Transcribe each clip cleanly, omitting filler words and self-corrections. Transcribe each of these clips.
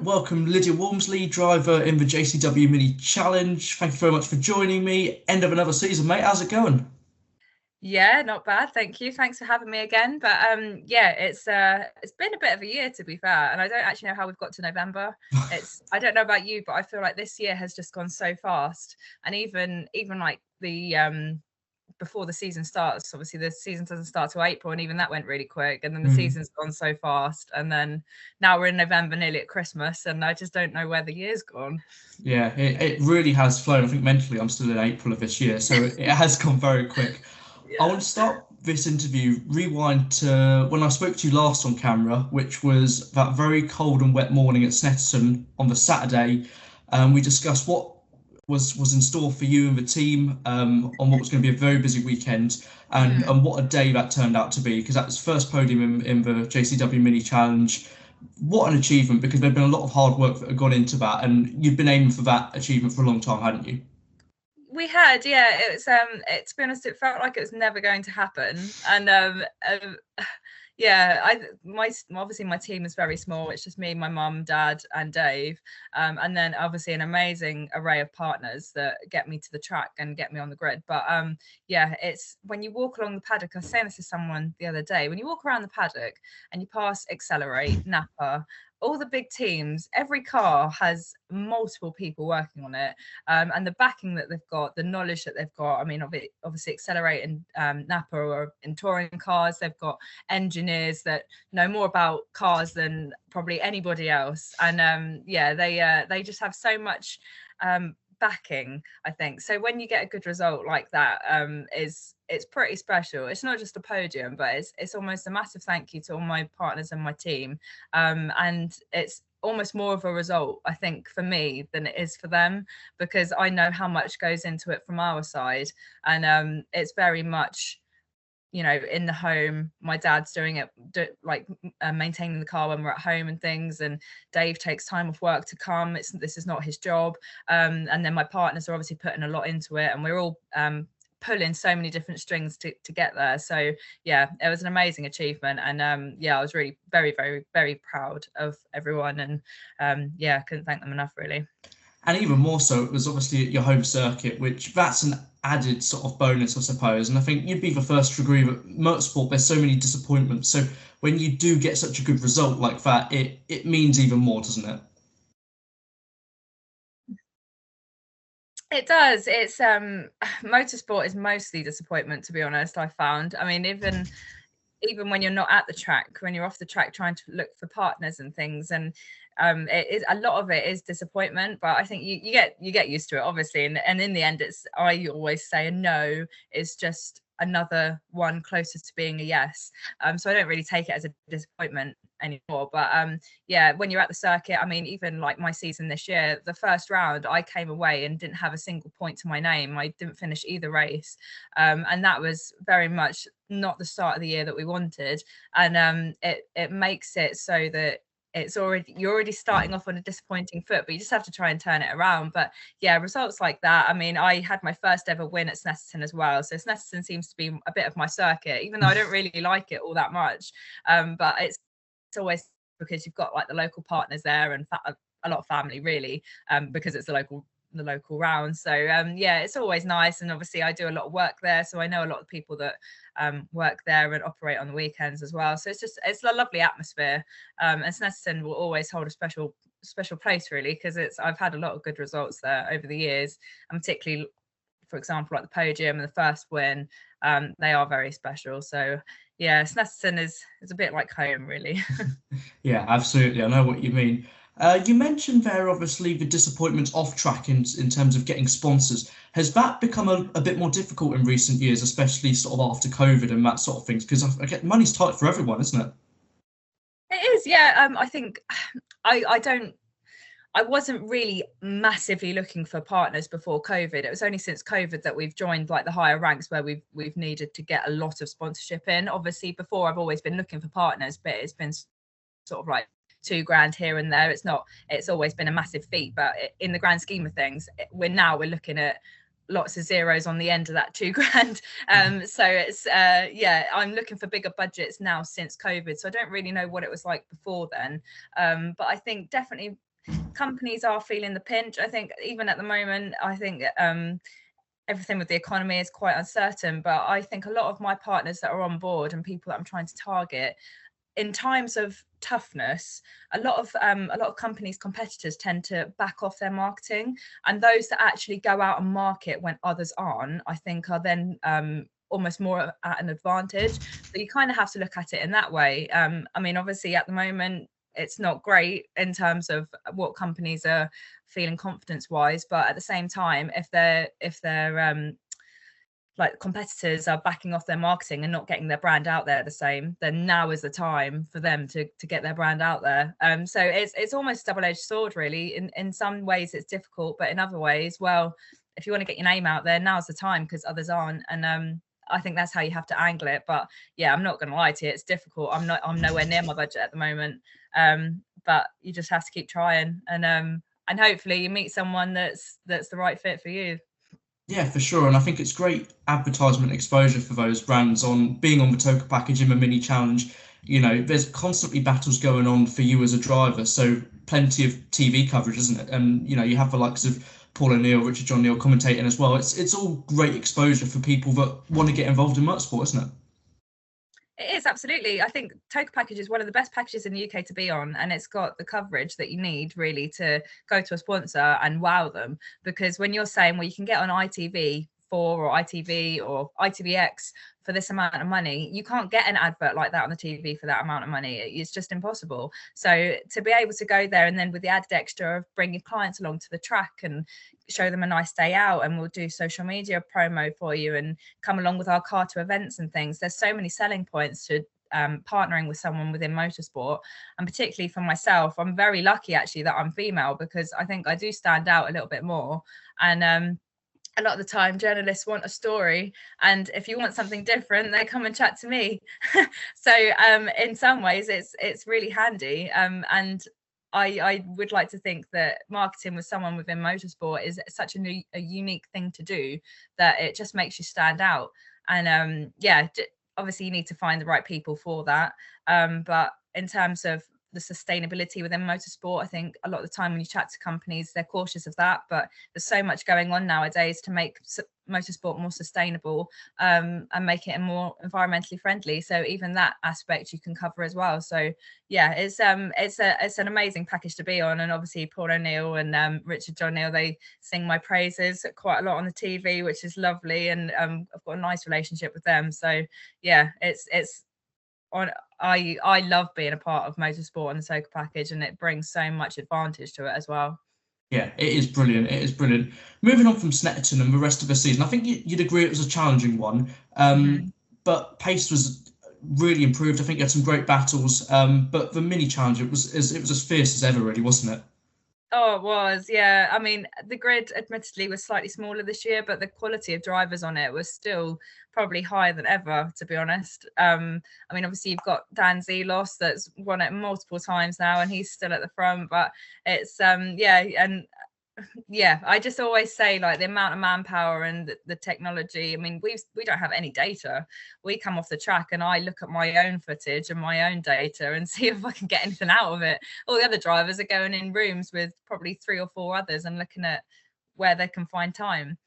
welcome Lydia Walmsley, driver in the JCW Mini Challenge. Thank you very much for joining me. End of another season, mate. How's it going? Yeah, not bad. Thank you. Thanks for having me again. But yeah, it's been a bit of a year to be fair, and I don't actually know how we've got to November. I don't know about you, but I feel like this year has just gone so fast. And even like the before the season starts, obviously the season doesn't start till April, and even that went really quick. And then the season's gone so fast, and then now we're in November, nearly at Christmas, and I just don't know where the year's gone. Yeah, it really has flown. I think mentally I'm still in April of this year, so it has gone very quick. I want Yeah. to start this interview, rewind to when I spoke to you last on camera, which was that very cold and wet morning at Snetterton on the Saturday. We discussed what was in store for you and the team on what was going to be a very busy weekend, and what a day that turned out to be, because that was first podium in the JCW Mini Challenge. What an achievement, because there'd been a lot of hard work that had gone into that, and you've been aiming for that achievement for a long time, hadn't you? We had, yeah. To be honest, it felt like it was never going to happen. And yeah, obviously my team is very small. It's just me, my mum, dad, and Dave. And then obviously an amazing array of partners that get me to the track and get me on the grid. But yeah, it's when you walk along the paddock. I was saying this to someone the other day. When you walk around the paddock and you pass Accelerate, Napa, all the big teams, every car has multiple people working on it, and the backing that they've got, the knowledge that they've got. I mean, obviously Accelerate and Napa or in touring cars, they've got engineers that know more about cars than probably anybody else. And yeah, they just have so much backing, I think. So when you get a good result like that, it's pretty special. It's not just a podium, but it's almost a massive thank you to all my partners and my team. And it's almost more of a result, I think, for me than it is for them, because I know how much goes into it from our side. And it's very much, in the home. My dad's doing it, maintaining the car when we're at home and things, and Dave takes time off work to come. This is not his job. And then my partners are obviously putting a lot into it, and we're all pulling so many different strings to get there. So yeah, it was an amazing achievement. And yeah, I was really very, very, very proud of everyone. And yeah, I couldn't thank them enough, really. And even more so, it was obviously at your home circuit, which that's an added sort of bonus, I suppose. And I think you'd be the first to agree that motorsport, there's so many disappointments. So when you do get such a good result like that, it means even more, doesn't it? It does. It's motorsport is mostly disappointment, to be honest, I found. I mean, even when you're not at the track, when you're off the track trying to look for partners and things, and it is a lot of it is disappointment. But I think you get used to it, obviously, and in the end, it's, I always say, a no is just another one closer to being a yes. So I don't really take it as a disappointment anymore. But yeah, when you're at the circuit, I mean, even like my season this year, the first round I came away and didn't have a single point to my name. I didn't finish either race, and that was very much not the start of the year that we wanted. And it makes it so that you're already starting off on a disappointing foot, but you just have to try and turn it around. But yeah, results like that. I mean, I had my first ever win at Snetterton as well, so Snetterton seems to be a bit of my circuit, even though I don't really like it all that much. But it's always because you've got like the local partners there, and a lot of family, really, because it's the local round. So yeah, it's always nice. And obviously I do a lot of work there, so I know a lot of people that work there and operate on the weekends as well. So it's a lovely atmosphere. And Snetterton will always hold a special place, really, because I've had a lot of good results there over the years, and particularly, for example, like the podium and the first win, they are very special. So yeah, Snetterton is a bit like home, really. Yeah, absolutely. I know what you mean. You mentioned there, obviously, the disappointments off track in terms of getting sponsors. Has that become a bit more difficult in recent years, especially sort of after COVID and that sort of things? Because I get money's tight for everyone, isn't it? It is, yeah. I think I wasn't really massively looking for partners before COVID. It was only since COVID that we've joined like the higher ranks where we've needed to get a lot of sponsorship in. Obviously, before I've always been looking for partners, but it's been sort of like 2 grand here and there. It's always been a massive feat, but in the grand scheme of things, we're looking at lots of zeros on the end of that 2 grand. So it's yeah, I'm looking for bigger budgets now since COVID. So I don't really know what it was like before then. But I think definitely companies are feeling the pinch. I think even at the moment, I think everything with the economy is quite uncertain, but I think a lot of my partners that are on board and people that I'm trying to target in times of toughness, a lot of companies, competitors tend to back off their marketing, and those that actually go out and market when others aren't, I think are then almost more at an advantage. So you kind of have to look at it in that way. I mean, obviously at the moment it's not great in terms of what companies are feeling confidence wise, but at the same time, if they're like competitors are backing off their marketing and not getting their brand out there the same, then now is the time for them to get their brand out there. So it's almost a double-edged sword, really. In some ways it's difficult, but in other ways, well, if you want to get your name out there, now's the time because others aren't. And I think that's how you have to angle it. But yeah, I'm not going to lie to you, it's difficult. I'm nowhere near my budget at the moment. But you just have to keep trying, and hopefully you meet someone that's the right fit for you. Yeah, for sure. And I think it's great advertisement exposure for those brands on being on the Toka package in the mini challenge. You know, there's constantly battles going on for you as a driver. So plenty of TV coverage, isn't it? And, you know, you have the likes of Paul O'Neill, Richard John Neal commentating as well. It's all great exposure for people that want to get involved in motorsport, isn't it? It is, absolutely. I think Toka package is one of the best packages in the UK to be on, and it's got the coverage that you need really to go to a sponsor and wow them. Because when you're saying, well, you can get on ITV4 or ITV or ITVX for this amount of money, you can't get an advert like that on the TV for that amount of money. It's just impossible. So to be able to go there, and then with the added extra of bringing clients along to the track and show them a nice day out, and we'll do social media promo for you and come along with our car to events and things. There's so many selling points to partnering with someone within motorsport. And particularly for myself, I'm very lucky actually that I'm female, because I think I do stand out a little bit more. And a lot of the time journalists want a story, and if you want something different, they come and chat to me. So in some ways it's really handy, and I would like to think that marketing with someone within motorsport is such a unique thing to do that it just makes you stand out. And yeah, obviously you need to find the right people for that, but in terms of the sustainability within motorsport, I think a lot of the time when you chat to companies, they're cautious of that, but there's so much going on nowadays to make motorsport more sustainable, and make it more environmentally friendly. So even that aspect you can cover as well. So yeah, it's an amazing package to be on. And obviously Paul O'Neill and Richard John Neal, they sing my praises quite a lot on the TV, which is lovely, and I've got a nice relationship with them. So yeah, I love being a part of motorsport and the Toka package, and it brings so much advantage to it as well. Yeah, it is brilliant. It is brilliant. Moving on from Snetterton and the rest of the season, I think you'd agree it was a challenging one, but pace was really improved. I think you had some great battles, but the mini challenge, it was as fierce as ever, really, wasn't it? Oh, it was, yeah. I mean, the grid admittedly was slightly smaller this year, but the quality of drivers on it was still probably higher than ever, to be honest. I mean, obviously you've got Dan Zelos that's won it multiple times now, and he's still at the front. But it's yeah, and yeah, I just always say, like, the amount of manpower and the technology. I mean, we don't have any data. We come off the track and I look at my own footage and my own data and see if I can get anything out of it. All the other drivers are going in rooms with probably 3 or 4 others and looking at where they can find time.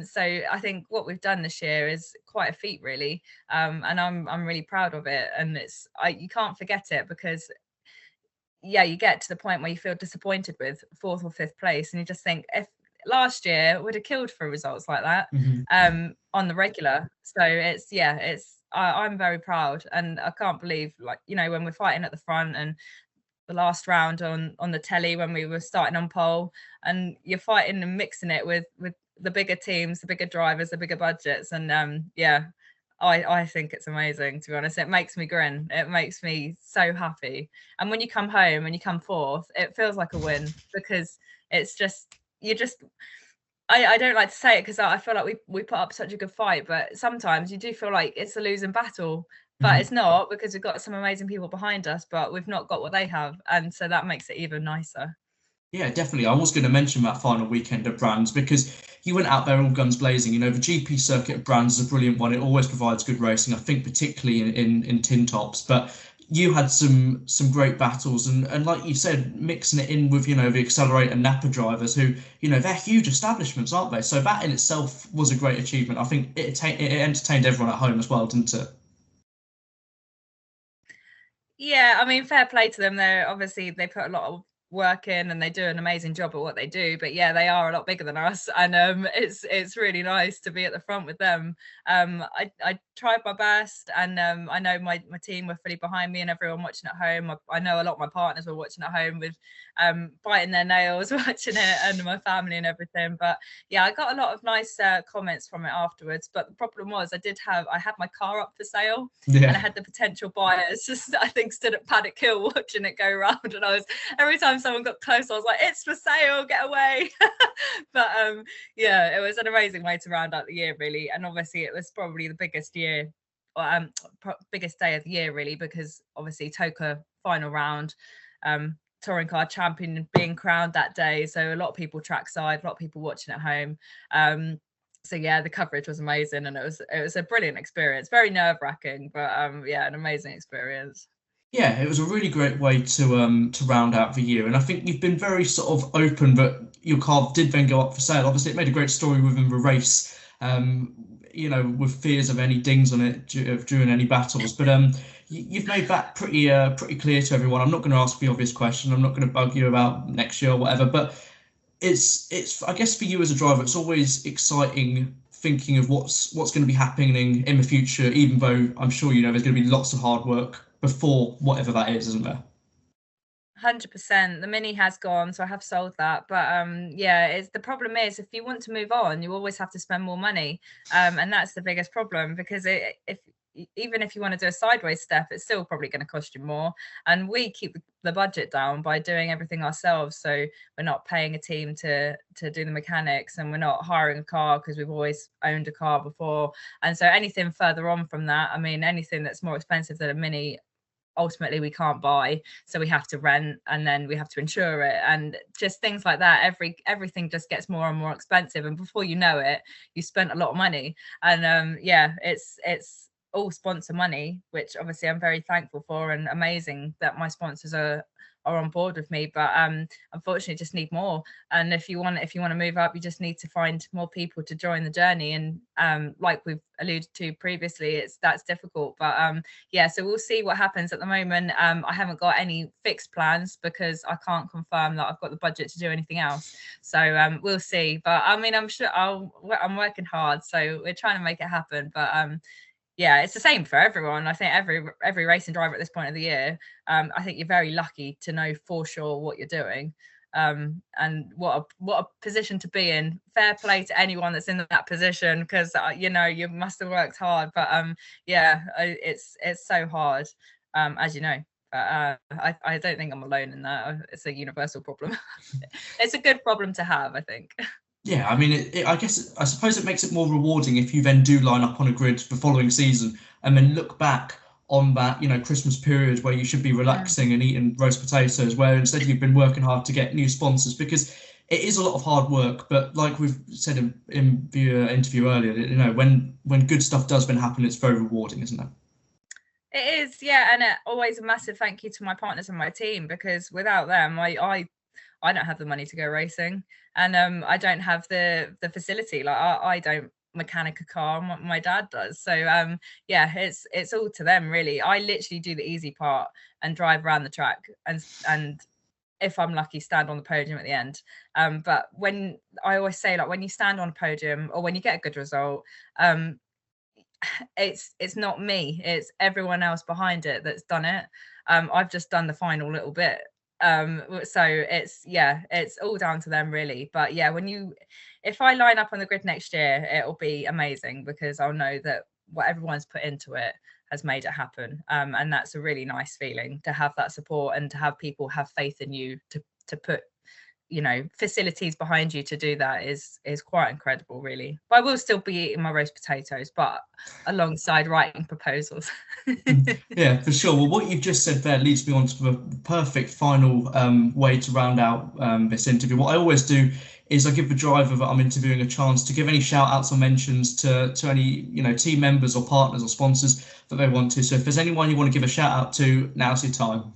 So I think what we've done this year is quite a feat, really, and I'm really proud of it. And you can't forget it, because yeah, you get to the point where you feel disappointed with 4th or 5th place, and you just think, if last year would have killed for results like that on the regular. So I'm very proud, and I can't believe, like, you know, when we're fighting at the front, and the last round on the telly when we were starting on pole, and you're fighting and mixing it with the bigger teams, the bigger drivers, the bigger budgets, and yeah, I think it's amazing, to be honest. It makes me grin. It makes me so happy. And when you come home and you come 4th, it feels like a win, because it's just, I don't like to say it because I feel like we put up such a good fight, but sometimes you do feel like it's a losing battle, but it's not, because we've got some amazing people behind us, but we've not got what they have. And so that makes it even nicer. Yeah, definitely. I was going to mention that final weekend at Brands, because you went out there all guns blazing. You know, the GP circuit at Brands is a brilliant one. It always provides good racing, I think, particularly in tin tops. But you had some great battles, and like you said, mixing it in with the accelerator Napa drivers who they're huge establishments, aren't they? So that in itself was a great achievement. I think it entertained everyone at home as well, didn't it? Yeah, I mean, fair play to them. They're obviously they put a lot of work in and they do an amazing job at what they do. But yeah, they are a lot bigger than us, and it's really nice to be at the front with them. I tried my best, and I know my team were fully behind me, and everyone watching at home. I know a lot of my partners were watching at home with biting their nails watching it, and my family and everything. But yeah, I got a lot of nice comments from it afterwards. But the problem was I had my car up for sale, and I had the potential buyers just I think stood at Paddock Hill watching it go round, and I was every time someone got close I was like, it's for sale, get away. But yeah, it was an amazing way to round out the year really, and obviously it was probably the biggest biggest day of the year really, because obviously Toka final round, touring car champion being crowned that day, so a lot of people trackside, a lot of people watching at home. So yeah, the coverage was amazing, and it was a brilliant experience. Very nerve-wracking, but yeah, an amazing experience. Yeah, it was a really great way to round out the year, and I think you've been very sort of open that your car did then go up for sale. Obviously, it made a great story within the race, with fears of any dings on it during any battles. But you've made that pretty clear to everyone. I'm not going to ask the obvious question. I'm not going to bug you about next year or whatever. But it's I guess for you as a driver, it's always exciting thinking of what's going to be happening in the future, even though I'm sure there's going to be lots of hard work before whatever that is, isn't there? 100%. The Mini has gone, so I have sold that. But yeah, it's the problem is if you want to move on, you always have to spend more money, and that's the biggest problem, because if even if you want to do a sideways step, it's still probably going to cost you more. And we keep the budget down by doing everything ourselves. So we're not paying a team to do the mechanics, and we're not hiring a car because we've always owned a car before. And so anything further on from that, I mean, anything that's more expensive than a Mini, ultimately we can't buy, so we have to rent, and then we have to insure it, and just things like that. Everything just gets more and more expensive, and before you know it, you spent a lot of money. And yeah, it's all sponsor money, which obviously I'm very thankful for, and amazing that my sponsors are on board with me. But unfortunately just need more. And if you want to move up, you just need to find more people to join the journey. And like we've alluded to previously, that's difficult. But yeah, so we'll see what happens. At the moment, I haven't got any fixed plans because I can't confirm that I've got the budget to do anything else. So we'll see. But I mean, I'm sure I'm working hard, so we're trying to make it happen. But yeah, it's the same for everyone. I think every racing driver at this point of the year, I think you're very lucky to know for sure what you're doing. And what a position to be in. Fair play to anyone that's in that position, because you must have worked hard. But yeah, it's so hard, as you know. But I don't think I'm alone in that. It's a universal problem. It's a good problem to have, I think. Yeah, I mean, I suppose it makes it more rewarding if you then do line up on a grid the following season and then look back on that, Christmas period where you should be relaxing and eating roast potatoes, where instead you've been working hard to get new sponsors, because it is a lot of hard work. But like we've said in the interview earlier, when good stuff does then happen, it's very rewarding, isn't it? It is, yeah, and always a massive thank you to my partners and my team, because without them, I don't have the money to go racing, and I don't have the facility. Like I don't mechanic a car, my dad does. So yeah, it's all to them really. I literally do the easy part and drive around the track, and if I'm lucky, stand on the podium at the end. But when I always say, like, when you stand on a podium or when you get a good result, it's not me, it's everyone else behind it that's done it. I've just done the final little bit. So it's all down to them really. But yeah, if I line up on the grid next year, it'll be amazing, because I'll know that what everyone's put into it has made it happen. And that's a really nice feeling to have that support and to have people have faith in you to put you know, facilities behind you to do that is quite incredible, really. But I will still be eating my roast potatoes, but alongside writing proposals. Yeah, for sure. Well, what you've just said there leads me on to the perfect final way to round out this interview. What I always do is I give the driver that I'm interviewing a chance to give any shout outs or mentions to any, you know, team members or partners or sponsors that they want to. So if there's anyone you want to give a shout out to, now's your time.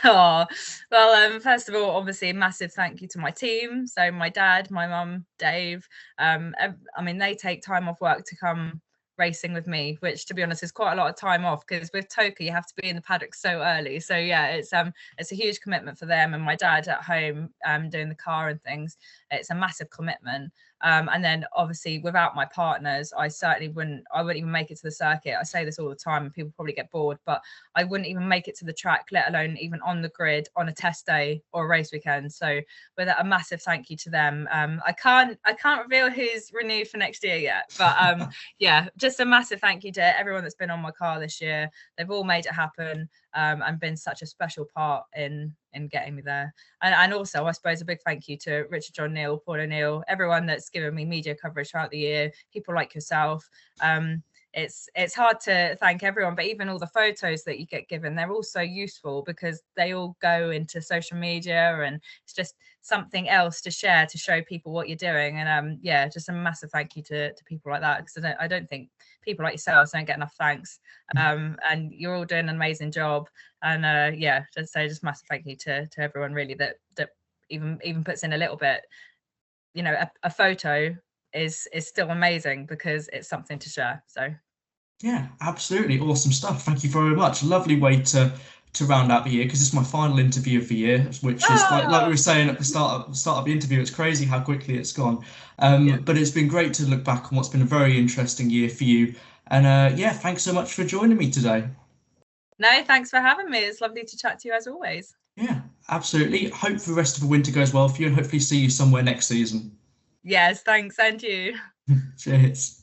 Oh, well, first of all, obviously a massive thank you to my team. So my dad, my mum, Dave. I mean, they take time off work to come racing with me, which to be honest is quite a lot of time off, because with Toka you have to be in the paddock so early. So yeah, it's a huge commitment for them, and my dad at home doing the car and things. It's a massive commitment. And then obviously without my partners, I wouldn't even make it to the circuit. I say this all the time and people probably get bored, but I wouldn't even make it to the track, let alone even on the grid on a test day or a race weekend. So with that, a massive thank you to them. I can't reveal who's renewed for next year yet, but yeah, just a massive thank you to everyone that's been on my car this year. They've all made it happen, and been such a special part in getting me there. And also, I suppose, a big thank you to Richard John Neal, Paul O'Neill, everyone that's given me media coverage throughout the year, people like yourself. It's hard to thank everyone, but even all the photos that you get given, they're all so useful because they all go into social media, and it's just something else to share to show people what you're doing. And yeah, just a massive thank you to people like that, because I don't think people like yourselves don't get enough thanks. And you're all doing an amazing job. And yeah, just massive thank you to everyone really that even puts in a little bit. You know, a photo is still amazing because it's something to share. So yeah, absolutely awesome stuff. Thank you very much. Lovely way to round out the year, because it's my final interview of the year, which is like we were saying at the start of the interview. It's crazy how quickly it's gone. But it's been great to look back on what's been a very interesting year for you. And yeah, thanks so much for joining me today. No, thanks for having me. It's lovely to chat to you as always. Yeah, absolutely. Hope the rest of the winter goes well for you, and hopefully see you somewhere next season. Yes, thanks, and you. Cheers.